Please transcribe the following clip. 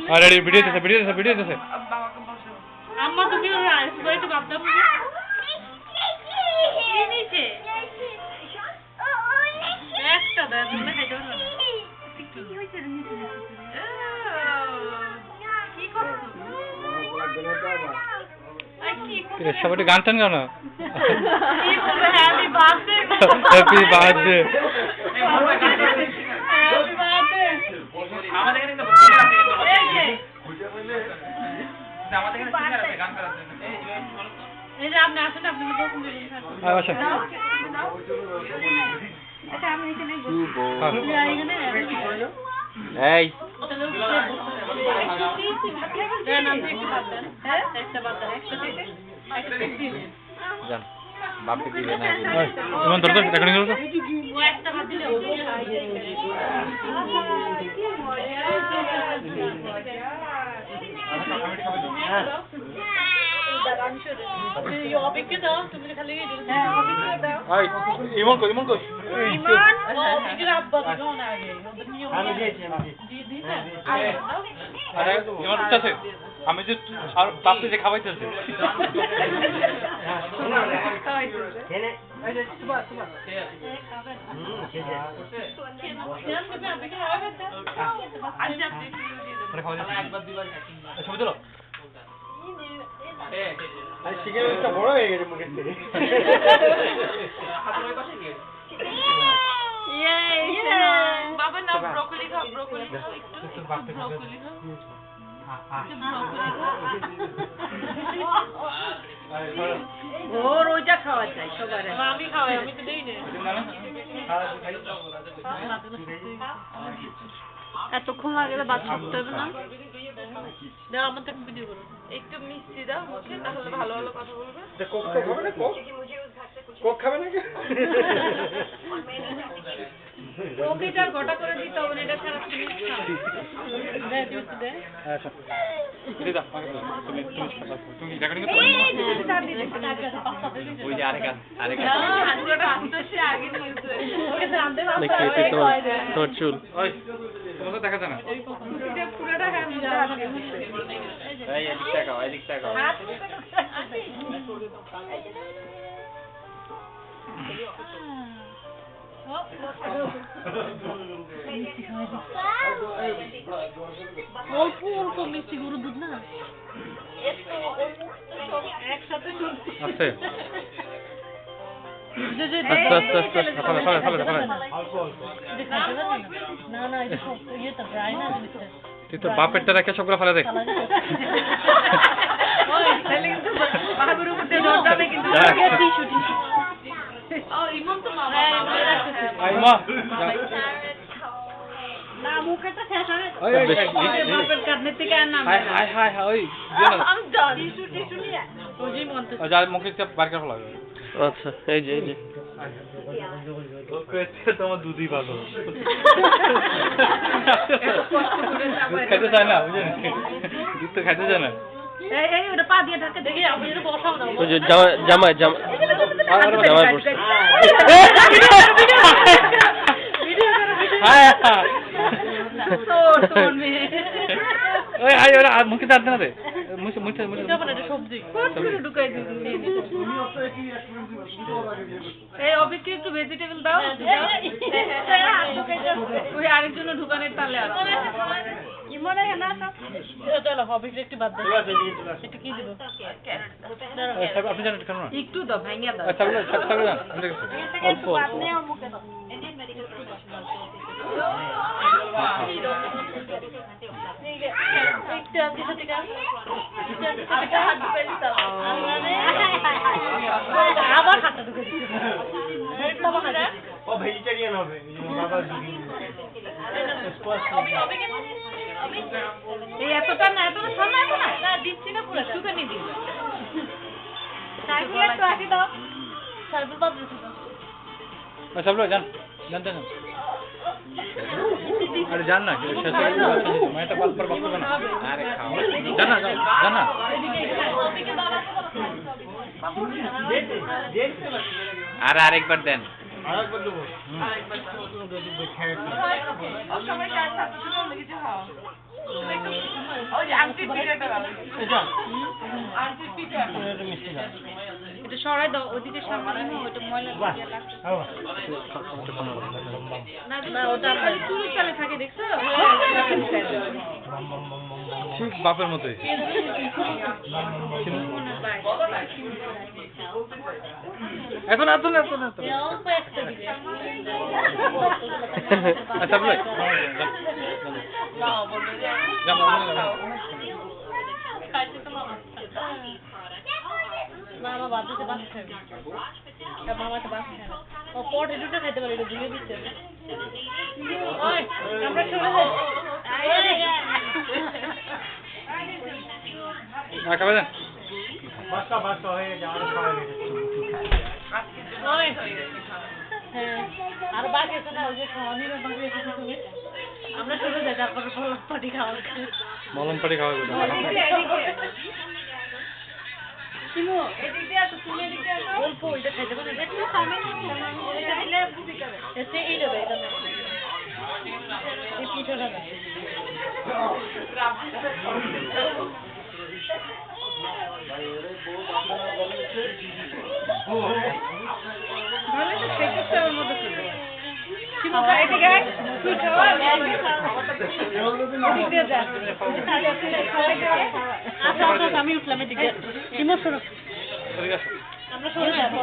আরে ভিডিও দিতেছে আম্মা তুমি আসবে তো বাপ দাও কি নিচে একটা দাও তুমি খাইতে পারো না কি হইছে নিচে কি করছো সবাই গান টান গাও না হ্যাপি বার্থডে হ্যাপি বার্থডে আমাদের এখানে কিন্তু আমাদের এখানে সিঙ্গার আছে গান করার জন্য এই যে আপনি আসেন আপনি প্রথম দিন আসেন আচ্ছা আমি এখানে বসি এই যান বাপকে দিবে না এমন ধরো রেকর্ডিং করো ও একটা বাদ দিলে অবিকে দাও তুমি খালি হ্যাঁ অবিকে দাও এই ইমন কই ইমান অবিকে আব্বা দাও না আগে ওদের নিয়ম আমি দিয়েছি দি না আরে ইমন আছে আমি যে আর বাপকে যে খাওয়াইতেছে খেলে এই যে সুবা একবার দুবার ছবি তোলো আরে সিগারেটটা বড় হয়ে গেছে মুখের থেকে হাতের ওই পাশে গিয়ে বাবা না ব্রোকলি খাও ব্রোকলি খাও একটু ব্রোকলি খাও ওর ওইটা খাওয়া যায় সবার আমি খাওয়াই আমি তো দেই না এতক্ষণ লাগে বাদ করতে হবে না দাও আমার থেকে ভিডিও করো একটু মিষ্টি দাও ওকে তাহলে ভালো ভালো কথা বলবে কোক তো খাবে না কোক খাবে না রোগীটার গোটা করে দিতে হবে এটা খারাপ জিনিস দে দিতে দে আচ্ছা দিদা তুমি রেকর্ডিং করতে ওই যে আরেক আজকেটা ফুটেছে আগে নিয়েছে ওকে জানতে পারছো তোর চুল ওই তোমাকে দেখা যায় না এটা পুরোটা হ্যাঁ এই এদিক তাকাও অল্প অল্প মিষ্টি গরুর দুধ না একসাথে আস্তে না না এটা সব ইয়েটা ড্রাই না তুই তোর বাপেরটা রেখে সবগুলো ফেলে দেখ বাহাগুর উপর দিয়ে জোর যাবে কিন্তু টিস্যু ও ইমন তো মা না মুখেটা শেষ হয় বাপের কাটনে থেকে আর নাম হাই ওই আমি ডাল টিস্যু নিয়ে ওজি মন তো যা মুখে বার করে ফেলা আচ্ছা এই যে তোমার দুধই ভালো খেতে চায় না বুঝলেন দুধ তো খেতে চায় না এই ওটা পা দিয়ে ঢাকে দেখি আপনি এটা বসাও না ওই যে জামাই বসে ওই আই ওরা মুখে দাঁত না রে মুখে যখন এটা সবজি ঢুকাই দিই এই অবিকে একটু ভেজিটেবল দাও ওই আরেকজন ঢুকানের তালে আছে কি মনে হয় না চলো হবিটা একটু বাদ দাও এটা কি দিব আপনি জানেন কেন না একটু দাও ভাঙিয়া দাও আচ্ছা বলে অল্প আবার হাতটা ঢুকে ও ভেজিটেরিয়ান হবে বাবা এই এতটা না এতটা সামনে না না দিচ্ছি না পুরো একটুখানি দিই সাইকেল একটু আগে দাও সাইকেল বাদ দিতে দাও আচ্ছা বলো জানতে না আরে জান না শেষ হয়ে গেল মাইটা বাদ পর বাদ না আরে খাও জান না আর আরেকবার দেন আরেকবার দেবো সবাই কাজ করতে কিছু খাও এটা মিষ্টি না এটা সরাই দাও ওদিকে সামনে নিও ওটা ময়লা দিয়ে লাগছে না না ওটা চুরি চালে থাকে দেখছো ঠিক বাপের মতোই এত না এত না এত না এত না। অল্প একটা দিবে আচ্ছা বলে মামা বাদ দিতে বাস খাবে মামাকে বাস খাবে ও পটে দুটো খেতে পারে এটা ভুলে দিচ্ছে ওই আমরা চলে যাই খাবে দেন বাসটা হয়ে গেছে আর খাওয়া গেছে ওই হ্যাঁ আর বাকি আছে না ওই যে খাওয়ানির বাকি আছে তুমি আমরা চলে যাই তারপরে বললাম পাটি খাওয়া মলম পাটি খাওয়া যাবে কিমো এদিকে আসো তুমি এদিকে আসো অল্প এটা খাইতে পারে দেখো সামনে এটা দিলে বুঝি করে এতে এই দেবে এটা না এই পিঠোটা না ভালো তো খেতে ওর মধ্যে ছিল কিমো এদিকে আয় তুই খাওয়া এদিকে যা আচ্ছা আমি উঠলাম এদিকে কিমো শুনো ঠিক আছে আমরা সরে যাবো